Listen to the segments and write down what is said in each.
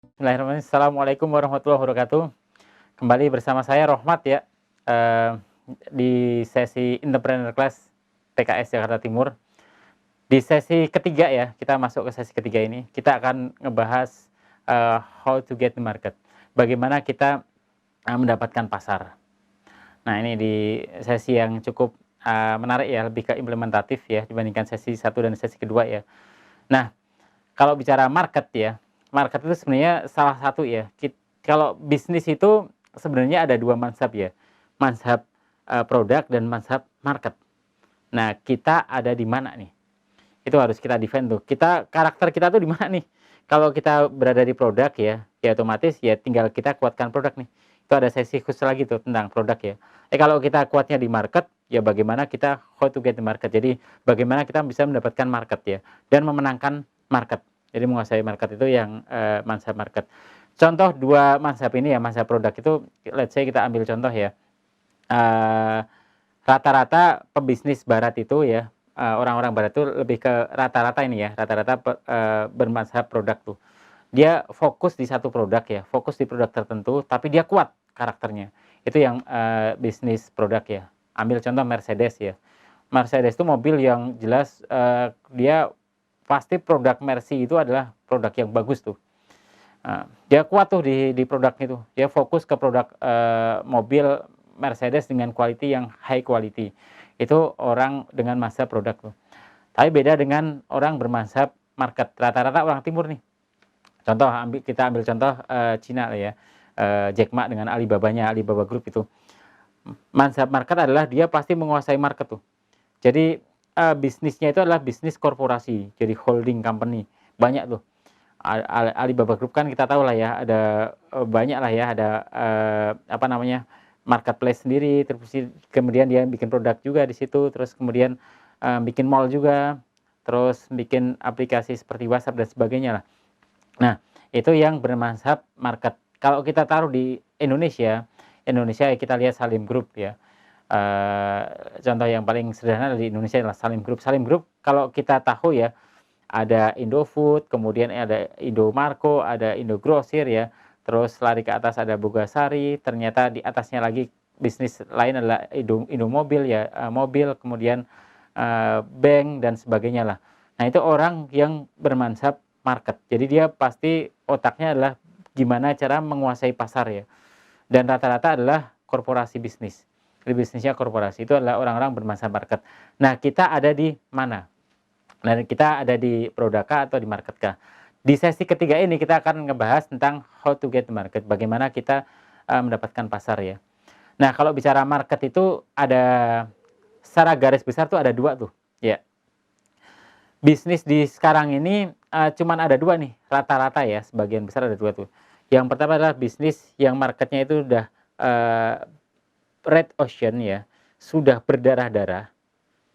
Bismillahirrahmanirrahim. Assalamualaikum warahmatullahi wabarakatuh. Kembali bersama saya Rohmat ya, eee, di sesi Entrepreneur Class PKS Jakarta Timur. Di sesi ketiga ya, kita masuk ke sesi ketiga ini, kita akan ngebahas, how to get the market. Bagaimana kita, mendapatkan pasar. Nah ini di sesi yang cukup, menarik ya, lebih ke implementatif ya dibandingkan sesi satu dan sesi kedua ya. Nah, kalau bicara market ya, market itu sebenarnya salah satu ya, kalau bisnis itu sebenarnya ada 2 mazhab ya, mazhab, produk dan mazhab market. Nah, kita ada di mana nih? Itu harus kita define tuh, karakter kita tuh di mana nih? Kalau kita berada di produk ya, ya otomatis ya tinggal kita kuatkan produk nih. Itu ada sesi khusus lagi tuh tentang produk ya. Kalau kita kuatnya di market, ya bagaimana kita how to get the market. Jadi bagaimana kita bisa mendapatkan market ya, dan memenangkan market. Jadi menguasai market itu yang, mazhab market. Contoh 2 mazhab ini ya, mazhab produk itu let's say kita ambil contoh ya, eee, rata-rata pebisnis barat itu ya, orang-orang barat itu lebih ke rata-rata ini ya, rata-rata bermazhab produk tuh. Dia fokus di satu produk ya, fokus di produk tertentu, tapi dia kuat karakternya. Itu yang, bisnis produk ya. Ambil contoh Mercedes ya. Mercedes itu mobil yang jelas, dia pasti produk Mercy itu adalah produk yang bagus tuh. Dia kuat tuh di produk itu. Dia fokus ke produk, mobil Mercedes dengan quality yang high quality. Itu orang dengan mazhab produk tuh. Tapi beda dengan orang bermazhab market, rata-rata orang timur nih. Contoh kita ambil contoh, Cina lah ya, Jack Ma dengan Alibabanya, Alibaba Group itu. Mazhab market adalah dia pasti menguasai market tuh. Jadi, bisnisnya itu adalah bisnis korporasi, jadi holding company, banyak tuh. Alibaba Group kan kita tahu lah ya, ada, banyak lah ya, ada, apa namanya, marketplace sendiri, terus kemudian dia bikin produk juga di situ, terus kemudian, bikin mall juga, terus bikin aplikasi seperti WhatsApp dan sebagainya lah. Nah, itu yang bermazhab market. Kalau kita taruh di Indonesia, Indonesia ya kita lihat Salim Group ya. Eee, Contoh yang paling sederhana di Indonesia adalah Salim Group. Salim Group kalau kita tahu ya, ada Indofood, kemudian ada Indomarko, ada Indogrosir ya, terus lari ke atas ada Bogasari, ternyata di atasnya lagi bisnis lain adalah Indomobil ya, mobil, kemudian, bank dan sebagainya lah. Nah itu orang yang bermansab market. Jadi dia pasti otaknya adalah gimana cara menguasai pasar ya, dan rata-rata adalah korporasi bisnis. Jadi bisnisnya korporasi, itu adalah orang-orang bermansab market. Nah kita ada di mana? Dan kita ada di produk kah atau di market kah? Di sesi ketiga ini kita akan ngebahas tentang how to get the market, bagaimana kita, mendapatkan pasar ya. Nah kalau bicara market itu ada secara garis besar tuh ada 2 tuh, ya. Bisnis di sekarang ini, cuman ada 2 nih, rata-rata ya, sebagian besar ada 2 tuh. Yang pertama adalah bisnis yang marketnya itu udah, eee, red ocean ya, sudah berdarah-darah,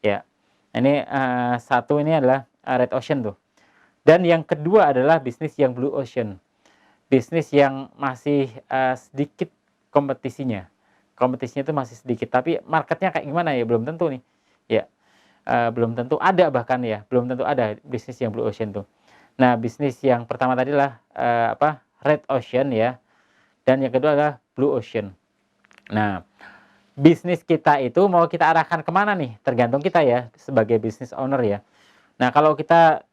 ya. Ini, satu ini adalah, red ocean tuh. Dan yang kedua adalah bisnis yang blue ocean, bisnis yang masih, sedikit kompetisinya. Kompetisinya itu masih sedikit, tapi marketnya kayak gimana ya, belum tentu nih, ya. Belum tentu ada bahkan ya, belum tentu ada bisnis yang blue ocean tuh. Nah, bisnis yang pertama tadi adalah, red ocean ya, dan yang kedua adalah blue ocean. Nah, bisnis kita itu mau kita arahkan ke mana nih, tergantung kita ya, sebagai business owner ya. Nah, kalau kita,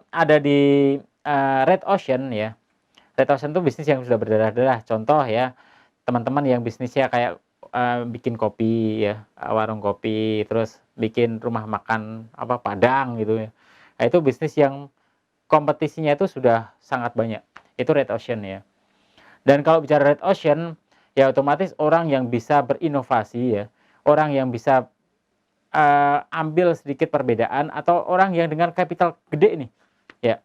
ada di, red ocean ya, red ocean itu bisnis yang sudah berdarah-darah. Contoh ya, teman-teman yang bisnisnya kayak, bikin kopi ya, warung kopi, terus bikin rumah makan, apa, Padang gitu ya. Nah, itu bisnis yang kompetisinya itu sudah sangat banyak, itu red ocean ya. Dan kalau bicara red ocean, ya otomatis orang yang bisa berinovasi ya, orang yang bisa, ambil sedikit perbedaan atau orang yang dengan capital gede nih, ya.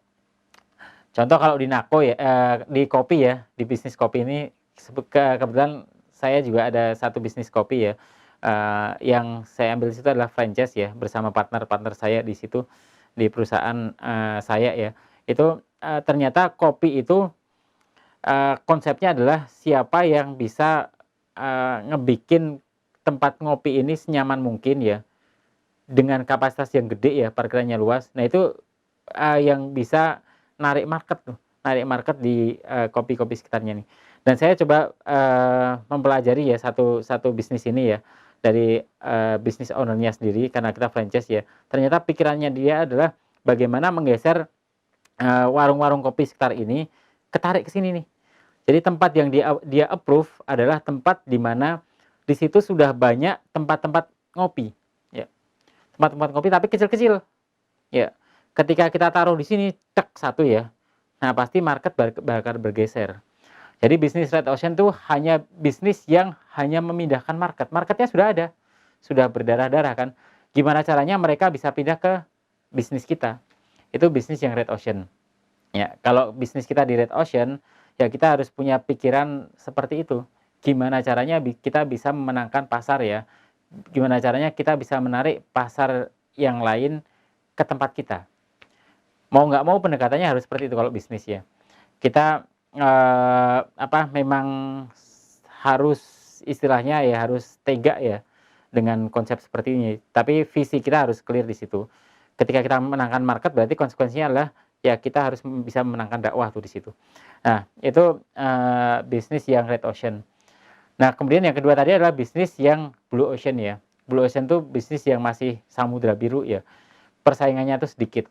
Contoh kalau di Nako ya, di kopi ya, di bisnis kopi ini kebetulan saya juga ada satu bisnis kopi ya, yang saya ambil di situ adalah franchise ya, bersama partner-partner saya di situ, di perusahaan, saya ya. Itu, ternyata kopi itu, konsepnya adalah siapa yang bisa, ngebikin tempat ngopi ini senyaman mungkin ya, dengan kapasitas yang gede ya, parkirannya luas. Nah itu, yang bisa narik market tuh. narik market di kopi-kopi sekitarnya nih. Dan saya coba mempelajari ya satu bisnis ini ya dari bisnis owner-nya sendiri karena kita franchise ya. Ternyata pikirannya dia adalah bagaimana menggeser warung-warung kopi sekitar ini ketarik ke sini nih. Jadi tempat yang dia approve adalah tempat di mana di situ sudah banyak tempat-tempat ngopi, ya. Tempat-tempat ngopi tapi kecil-kecil, ya. Ketika kita taruh di sini, cek satu ya. Nah, pasti market bakal bergeser. Jadi bisnis red ocean itu hanya bisnis yang hanya memindahkan market. Marketnya sudah ada, sudah berdarah-darah kan. Gimana caranya mereka bisa pindah ke bisnis kita? Itu bisnis yang red ocean. Ya, kalau bisnis kita di red ocean, ya kita harus punya pikiran seperti itu. Gimana caranya kita bisa memenangkan pasar ya. Gimana caranya kita bisa menarik pasar yang lain ke tempat kita. Mau nggak mau pendekatannya harus seperti itu kalau bisnis ya. Kita memang harus istilahnya ya harus tega ya dengan konsep seperti ini. Tapi visi kita harus clear di situ. Ketika kita memenangkan market berarti konsekuensinya adalah ya kita harus bisa memenangkan dakwah tuh di situ. Nah, itu bisnis yang red ocean. Nah, kemudian yang kedua tadi adalah bisnis yang blue ocean ya. Blue ocean tuh bisnis yang masih samudra biru ya. Persaingannya tuh sedikit.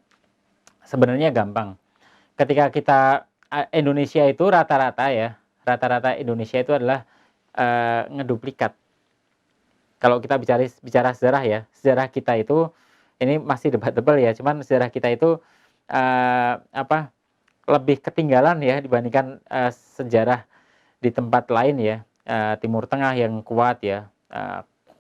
Sebenarnya gampang. Ketika kita Indonesia itu rata-rata Indonesia itu adalah ngeduplikat. Kalau kita bicara sejarah ya, sejarah kita itu ini masih debatable ya, cuman sejarah kita itu lebih ketinggalan ya dibandingkan sejarah di tempat lain ya, Timur Tengah yang kuat ya,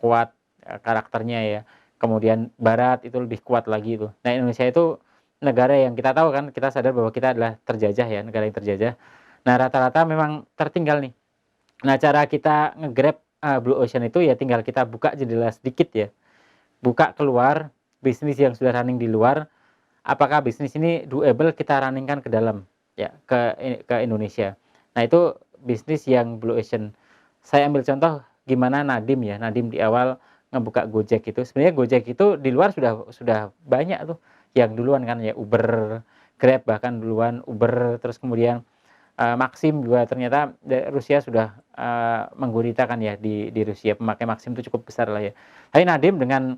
kuat karakternya ya, kemudian Barat itu lebih kuat lagi itu. Nah, Indonesia itu negara yang kita tahu kan, kita sadar bahwa kita adalah terjajah ya, negara yang terjajah. Nah, rata-rata memang tertinggal nih. Nah, cara kita nge-grab blue ocean itu ya tinggal kita buka jendela sedikit ya. Buka keluar bisnis yang sudah running di luar, apakah bisnis ini doable kita runningkan ke dalam ya, ke Indonesia. Nah, itu bisnis yang blue ocean. Saya ambil contoh gimana Nadiem ya. Nadiem di awal ngebuka Gojek itu. Sebenarnya Gojek itu di luar sudah banyak tuh yang duluan kan ya, Uber, Grab bahkan duluan, Uber, terus kemudian Maxim juga ternyata Rusia sudah menggurita kan ya di Rusia, pemakai Maxim itu cukup besar lah ya. Tapi Nadiem dengan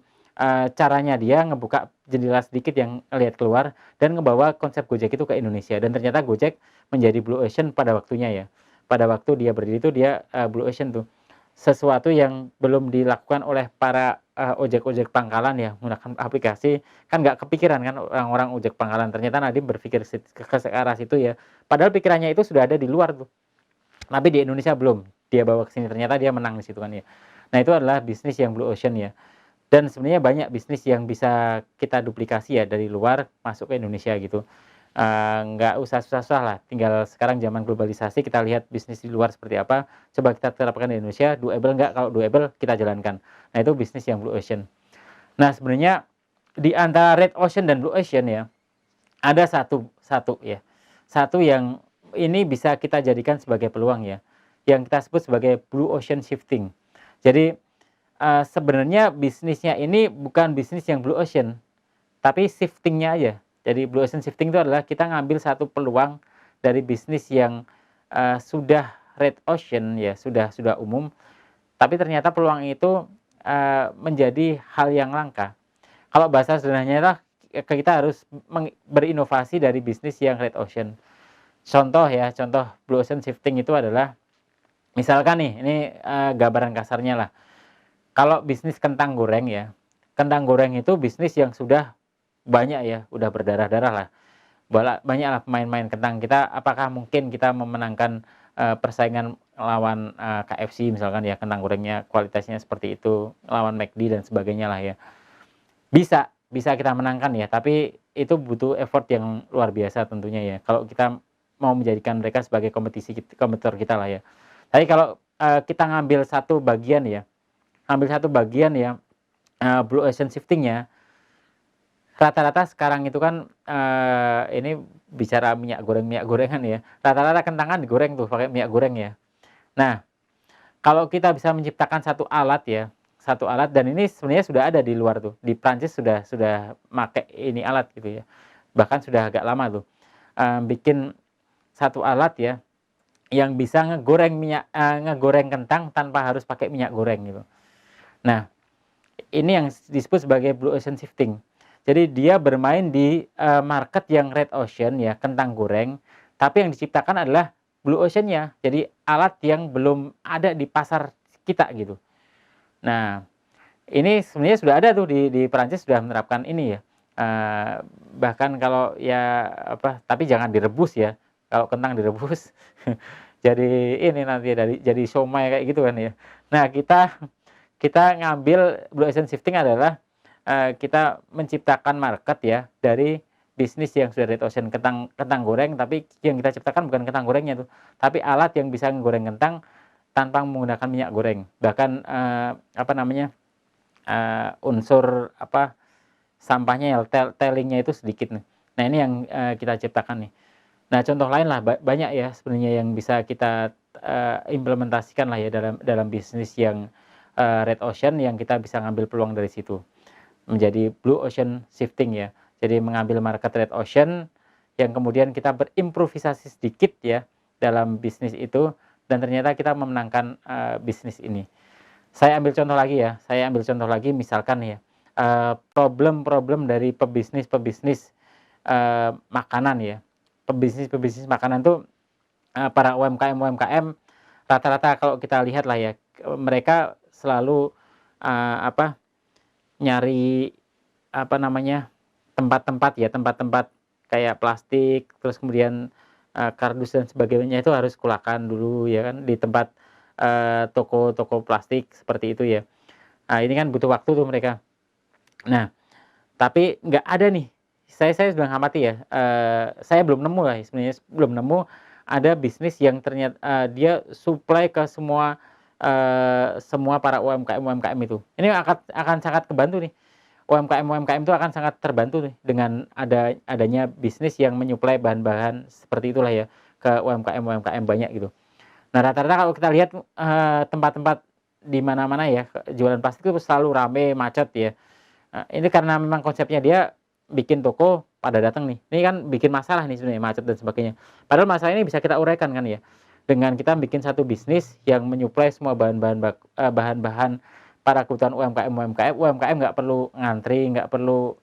caranya dia ngebuka jendela sedikit yang lihat keluar dan ngebawa konsep Gojek itu ke Indonesia, dan ternyata Gojek menjadi blue ocean pada waktunya ya. Pada waktu dia berdiri itu dia blue ocean tuh. Sesuatu yang belum dilakukan oleh para ojek-ojek pangkalan ya, menggunakan aplikasi, kan nggak kepikiran kan orang-orang ojek pangkalan. Ternyata Nadiem berpikir ke arah situ ya. Padahal pikirannya itu sudah ada di luar tuh. Tapi di Indonesia belum. Dia bawa ke sini, ternyata dia menang di situ kan ya. Nah, itu adalah bisnis yang blue ocean ya. Dan sebenarnya banyak bisnis yang bisa kita duplikasi ya dari luar masuk ke Indonesia gitu. Nggak usah susah-susah lah, tinggal sekarang zaman globalisasi kita lihat bisnis di luar seperti apa, coba kita terapkan di Indonesia, doable nggak? Kalau doable kita jalankan. Nah, itu bisnis yang blue ocean. Nah, sebenarnya di antara red ocean dan blue ocean ya, ada satu ya, satu yang ini bisa kita jadikan sebagai peluang ya, yang kita sebut sebagai blue ocean shifting. Jadi sebenarnya bisnisnya ini bukan bisnis yang blue ocean, tapi shiftingnya aja. Jadi blue ocean shifting itu adalah kita ngambil satu peluang dari bisnis yang sudah red ocean ya, sudah umum, tapi ternyata peluang itu menjadi hal yang langka. Kalau bahasa sederhananya adalah kita harus berinovasi dari bisnis yang red ocean. Contoh ya, contoh blue ocean shifting itu adalah misalkan nih, ini gambaran kasarnya lah. Kalau bisnis kentang goreng ya, kentang goreng itu bisnis yang sudah banyak ya, udah berdarah-darah lah. Banyak lah pemain-pemain kentang. Kita apakah mungkin kita memenangkan persaingan lawan KFC misalkan ya, kentang gorengnya kualitasnya seperti itu, lawan McD dan sebagainya lah ya. Bisa kita menangkan ya, tapi itu butuh effort yang luar biasa tentunya ya. Kalau kita mau menjadikan mereka sebagai kompetitor kita lah ya. Tapi kalau kita ngambil satu bagian ya, blue ocean shifting-nya, rata-rata sekarang itu kan ini bicara minyak gorengan ya. Rata-rata kentangan digoreng tuh pakai minyak goreng ya. Nah, kalau kita bisa menciptakan satu alat dan ini sebenarnya sudah ada di luar tuh. Di Prancis sudah pakai ini alat gitu ya. Bahkan sudah agak lama tuh. Bikin satu alat ya yang bisa ngegoreng kentang tanpa harus pakai minyak goreng gitu. Nah, ini yang disebut sebagai blue ocean shifting. Jadi dia bermain di market yang red ocean ya, kentang goreng, tapi yang diciptakan adalah blue ocean-nya. Jadi alat yang belum ada di pasar kita gitu. Nah, ini sebenarnya sudah ada tuh di Perancis sudah menerapkan ini ya. Bahkan kalau ya apa, tapi jangan direbus ya. Kalau kentang direbus jadi ini nanti jadi siomay kayak gitu kan ya. Nah, kita kita ngambil blue ocean shifting adalah kita menciptakan market ya dari bisnis yang sudah red ocean kentang kentang goreng, tapi yang kita ciptakan bukan kentang gorengnya tuh, tapi alat yang bisa menggoreng kentang tanpa menggunakan minyak goreng. Bahkan apa namanya, unsur apa sampahnya ya tailingnya itu sedikit nih. Nah ini yang kita ciptakan nih. Nah contoh lain lah banyak ya sebenarnya yang bisa kita implementasikan lah ya dalam bisnis yang red ocean, yang kita bisa ngambil peluang dari situ menjadi blue ocean shifting ya. Jadi mengambil market red ocean yang kemudian kita berimprovisasi sedikit ya dalam bisnis itu, dan ternyata kita memenangkan bisnis ini. Saya ambil contoh lagi ya, misalkan ya, problem-problem dari pebisnis makanan ya. Pebisnis makanan tuh para UMKM rata-rata kalau kita lihat lah ya, mereka selalu apa nyari apa namanya tempat-tempat kayak plastik, terus kemudian kardus dan sebagainya itu harus kulakan dulu ya kan di tempat toko-toko plastik seperti itu ya. Nah, ini kan butuh waktu tuh mereka. Nah, tapi nggak ada nih. Saya sudah ngamati ya. Saya belum nemu lah sebenarnya, belum nemu ada bisnis yang ternyata dia supply ke semua para UMKM itu. Ini akan sangat kebantu nih. UMKM itu akan sangat terbantu nih dengan adanya bisnis yang menyuplai bahan-bahan seperti itulah ya ke UMKM banyak gitu. Nah, rata-rata kalau kita lihat tempat-tempat di mana-mana ya jualan plastik itu selalu rame, macet ya. Ini karena memang konsepnya dia bikin toko pada datang nih. Ini kan bikin masalah nih sebenarnya, macet dan sebagainya. Padahal masalah ini bisa kita uraikan kan ya. Dengan kita bikin satu bisnis yang menyuplai semua bahan-bahan para kebutuhan UMKM nggak perlu ngantri, nggak perlu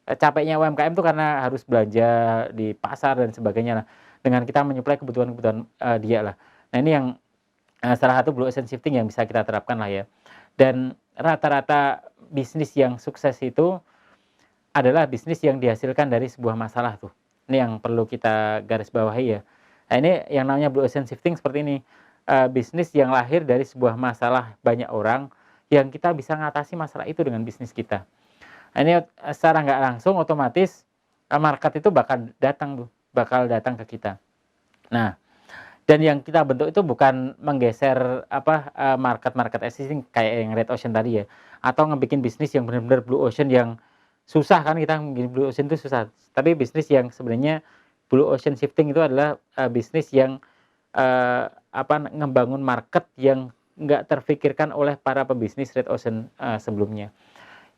capeknya UMKM itu karena harus belanja di pasar dan sebagainya lah. Dengan kita menyuplai kebutuhan-kebutuhan dia lah. Nah ini yang salah satu blue ocean shifting yang bisa kita terapkan lah ya. Dan rata-rata bisnis yang sukses itu adalah bisnis yang dihasilkan dari sebuah masalah tuh. Ini yang perlu kita garis bawahi ya. Nah ini yang namanya blue ocean shifting seperti ini. Bisnis yang lahir dari sebuah masalah banyak orang, yang kita bisa ngatasi masalah itu dengan bisnis kita. Nah, ini secara nggak langsung otomatis market itu bakal datang ke kita. Nah, dan yang kita bentuk itu bukan menggeser market existing kayak yang red ocean tadi ya, atau ngebikin bisnis yang benar-benar blue ocean yang susah kan, kita bikin blue ocean itu susah. Tapi bisnis yang sebenarnya blue ocean shifting itu adalah bisnis yang ngebangun market yang nggak terfikirkan oleh para pebisnis red ocean sebelumnya.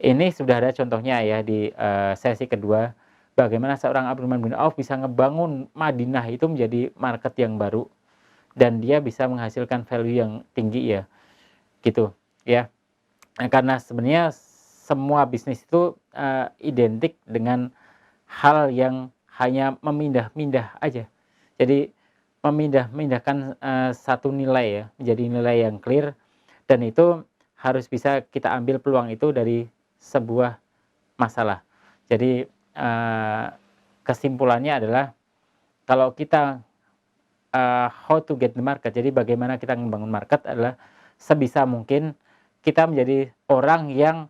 Ini sudah ada contohnya ya di sesi kedua, bagaimana seorang Abdurrahman bin Auf bisa ngebangun Madinah itu menjadi market yang baru, dan dia bisa menghasilkan value yang tinggi ya, gitu ya. Nah, karena sebenarnya semua bisnis itu identik dengan hal yang hanya memindah-mindah aja. Jadi memindahkan satu nilai ya menjadi nilai yang clear, dan itu harus bisa kita ambil peluang itu dari sebuah masalah. Jadi kesimpulannya adalah kalau kita how to get the market. Jadi bagaimana kita membangun market adalah sebisa mungkin kita menjadi orang yang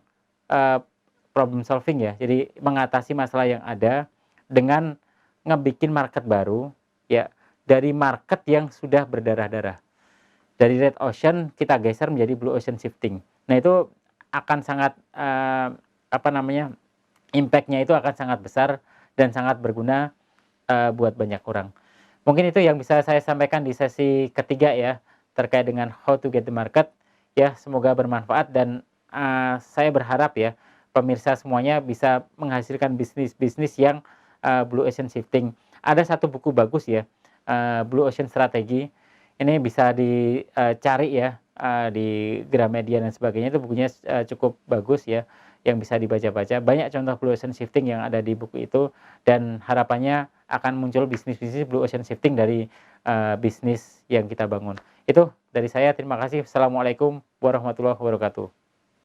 problem solving ya. Jadi mengatasi masalah yang ada dengan ngebikin market baru ya, dari market yang sudah berdarah-darah. Dari red ocean kita geser menjadi blue ocean shifting. Nah, itu akan sangat impact-nya itu akan sangat besar dan sangat berguna buat banyak orang. Mungkin itu yang bisa saya sampaikan di sesi ketiga ya, terkait dengan how to get the market. Ya, semoga bermanfaat, dan saya berharap ya pemirsa semuanya bisa menghasilkan bisnis yang blue ocean shifting. Ada satu buku bagus ya, Blue Ocean Strategy. Ini bisa dicari ya di Gramedia dan sebagainya, itu bukunya cukup bagus ya, yang bisa dibaca-baca. Banyak contoh Blue Ocean Shifting yang ada di buku itu, dan harapannya akan muncul bisnis-bisnis Blue Ocean Shifting dari bisnis yang kita bangun. Itu dari saya, terima kasih. Assalamualaikum warahmatullahi wabarakatuh.